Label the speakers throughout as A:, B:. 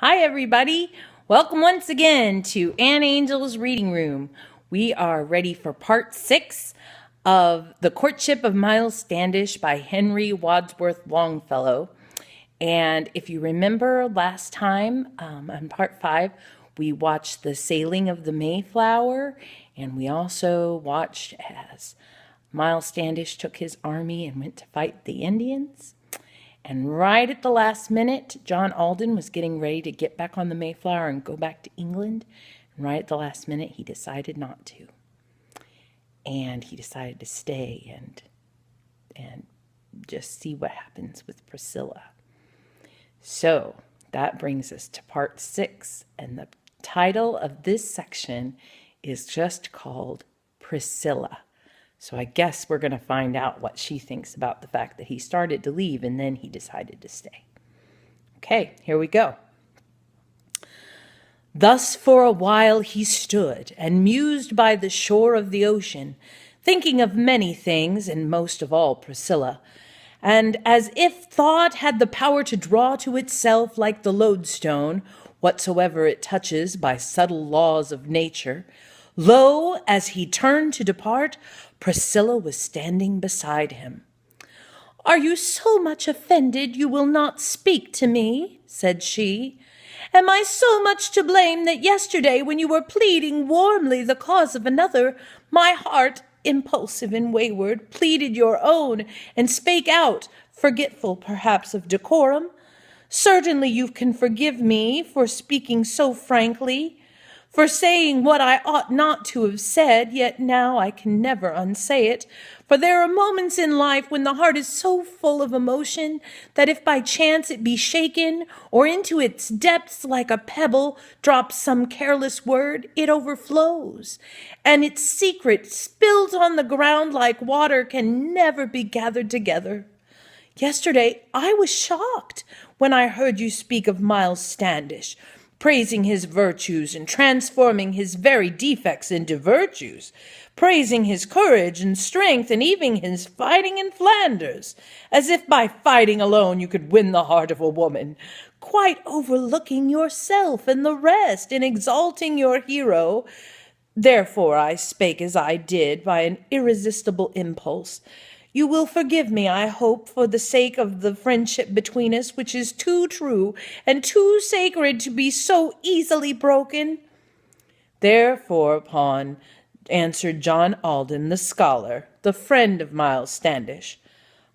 A: Hi, everybody. Welcome once again to Ann Angel's Reading Room. We are ready for part 6 of The Courtship of Miles Standish by Henry Wadsworth Longfellow. And if you remember last time, on part 5, we watched the sailing of the Mayflower, and we also watched as Miles Standish took his army and went to fight the Indians. And right at the last minute, John Alden was getting ready to get back on the Mayflower and go back to England. And right at the last minute, he decided not to. And he decided to stay and just see what happens with Priscilla. So that brings us to part 6. And the title of this section is just called Priscilla. So I guess we're going to find out what she thinks about the fact that he started to leave and then he decided to stay. Okay, here we go. Thus for a while he stood and mused by the shore of the ocean, thinking of many things, and most of all Priscilla. And as if thought had the power to draw to itself, like the lodestone, whatsoever it touches by subtle laws of nature, lo, as he turned to depart, Priscilla was standing beside him. "Are you so much offended you will not speak to me?" said she. "Am I so much to blame that yesterday, when you were pleading warmly the cause of another, my heart, impulsive and wayward, pleaded your own, and spake out, forgetful perhaps of decorum? Certainly you can forgive me for speaking so frankly, for saying what I ought not to have said, yet now I can never unsay it. For there are moments in life when the heart is so full of emotion that if by chance it be shaken, or into its depths like a pebble drops some careless word, it overflows, and its secret, spilled on the ground like water, can never be gathered together. Yesterday I was shocked when I heard you speak of Miles Standish, praising his virtues and transforming his very defects into virtues, praising his courage and strength and even his fighting in Flanders, as if by fighting alone you could win the heart of a woman, quite overlooking yourself and the rest in exalting your hero. Therefore I spake as I did by an irresistible impulse. You will forgive me, I hope, for the sake of the friendship between us, which is too true and too sacred to be so easily broken." Thereupon answered John Alden, the scholar, the friend of Miles Standish,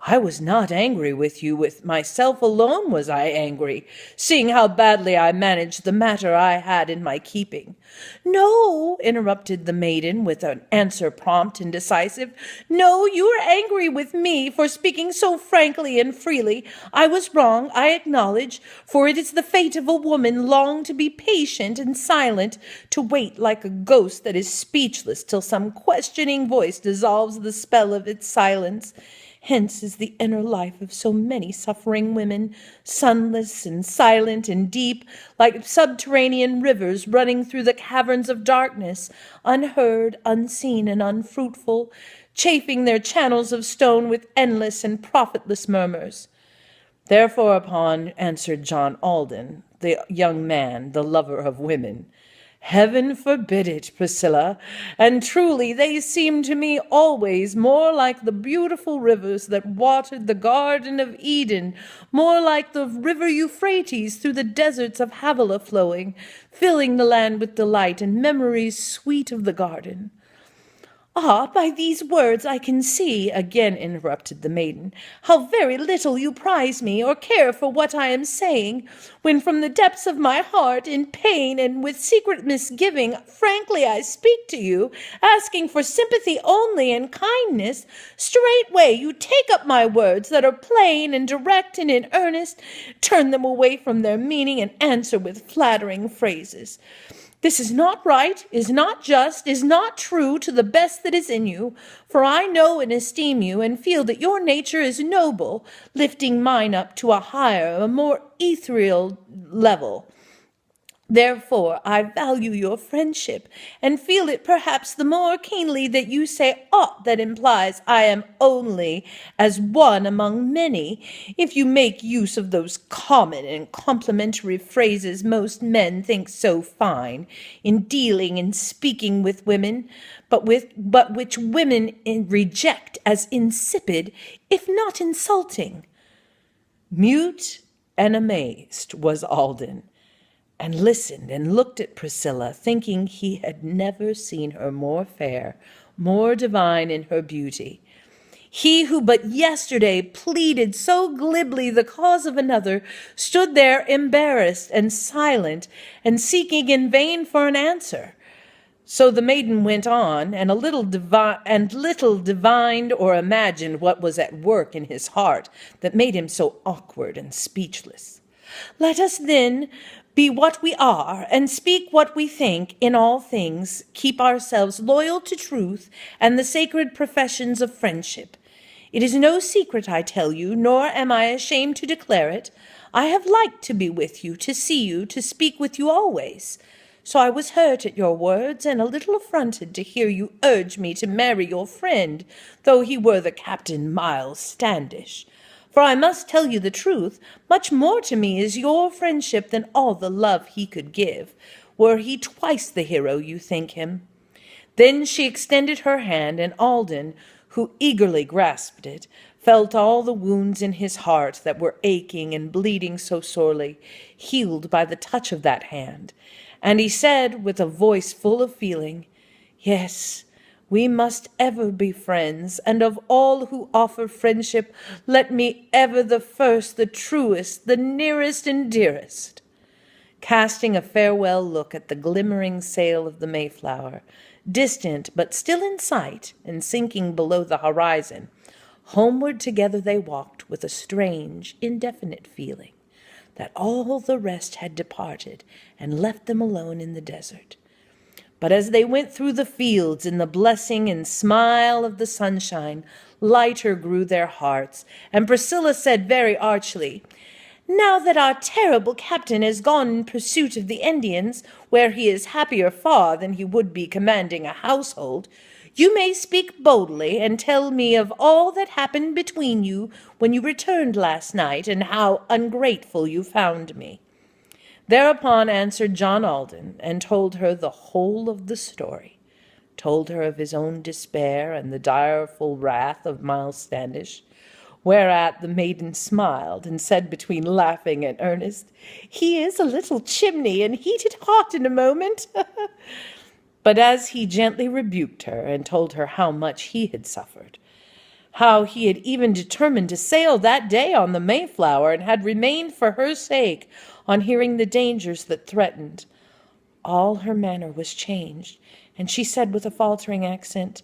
A: "I was not angry with you, with myself alone was I angry, seeing how badly I managed the matter I had in my keeping." "No," interrupted the maiden with an answer prompt and decisive, "no, you are angry with me for speaking so frankly and freely. I was wrong, I acknowledge, for it is the fate of a woman long to be patient and silent, to wait like a ghost that is speechless till some questioning voice dissolves the spell of its silence. Hence is the inner life of so many suffering women, sunless and silent and deep, like subterranean rivers running through the caverns of darkness, unheard, unseen, and unfruitful, chafing their channels of stone with endless and profitless murmurs." Thereupon answered John Alden, the young man, the lover of women, "Heaven forbid it, Priscilla, and truly they seem to me always more like the beautiful rivers that watered the Garden of Eden, more like the river Euphrates through the deserts of Havilah flowing, filling the land with delight and memories sweet of the garden." "Ah, by these words I can see," again interrupted the maiden, "how very little you prize me or care for what I am saying, when from the depths of my heart, in pain and with secret misgiving, frankly I speak to you, asking for sympathy only and kindness. Straightway you take up my words that are plain and direct and in earnest, turn them away from their meaning, and answer with flattering phrases. This is not right, is not just, is not true to the best that is in you, for I know and esteem you, and feel that your nature is noble, lifting mine up to a higher, a more ethereal level. Therefore, I value your friendship, and feel it perhaps the more keenly that you say aught that implies I am only as one among many, if you make use of those common and complimentary phrases most men think so fine in dealing and speaking with women, but which women reject as insipid, if not insulting. Mute and amazed was Alden, and listened and looked at Priscilla, thinking he had never seen her more fair, more divine in her beauty. He who but yesterday pleaded so glibly the cause of another stood there embarrassed and silent and seeking in vain for an answer. So the maiden went on, and little divined or imagined what was at work in his heart that made him so awkward and speechless. Let us then be what we are, and speak what we think in all things, keep ourselves loyal to truth and the sacred professions of friendship. It is no secret, I tell you, nor am I ashamed to declare it. I have liked to be with you, to see you, to speak with you always. So I was hurt at your words, and a little affronted to hear you urge me to marry your friend, though he were the Captain Miles Standish. For I must tell you the truth, much more to me is your friendship than all the love he could give, were he twice the hero you think him. Then she extended her hand, and Alden, who eagerly grasped it, felt all the wounds in his heart that were aching and bleeding so sorely, healed by the touch of that hand. And he said, with a voice full of feeling, "Yes, we must ever be friends, and of all who offer friendship, let me ever the first, the truest, the nearest and dearest." Casting a farewell look at the glimmering sail of the Mayflower, distant but still in sight and sinking below the horizon, homeward together they walked with a strange, indefinite feeling that all the rest had departed and left them alone in the desert. But as they went through the fields in the blessing and smile of the sunshine, lighter grew their hearts, and Priscilla said very archly, "Now that our terrible captain has gone in pursuit of the Indians, where he is happier far than he would be commanding a household, you may speak boldly and tell me of all that happened between you when you returned last night, and how ungrateful you found me." Thereupon answered John Alden, and told her the whole of the story, told her of his own despair and the direful wrath of Miles Standish, whereat the maiden smiled and said between laughing and earnest, "He is a little chimney, and heated hot in a moment." But as he gently rebuked her and told her how much he had suffered, how he had even determined to sail that day on the Mayflower, and had remained for her sake on hearing the dangers that threatened, all her manner was changed, and she said with a faltering accent,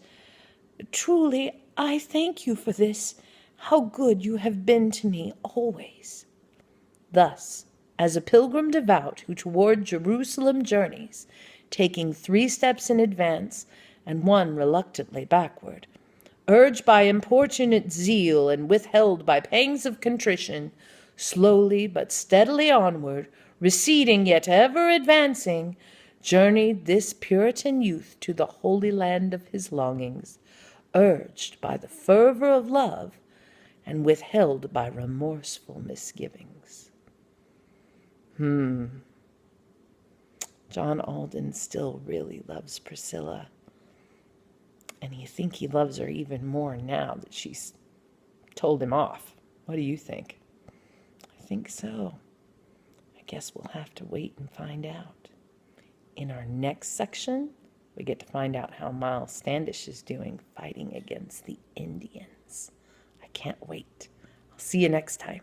A: "Truly, I thank you for this. How good you have been to me always." Thus, as a pilgrim devout who toward Jerusalem journeys, taking 3 steps in advance and 1 reluctantly backward, urged by importunate zeal and withheld by pangs of contrition, slowly but steadily onward, receding yet ever advancing, journeyed this Puritan youth to the holy land of his longings, urged by the fervor of love and withheld by remorseful misgivings. John Alden still really loves Priscilla, and you think he loves her even more now that she's told him off. What do you think? I think so. I guess we'll have to wait and find out. In our next section, we get to find out how Miles Standish is doing fighting against the Indians. I can't wait. I'll see you next time.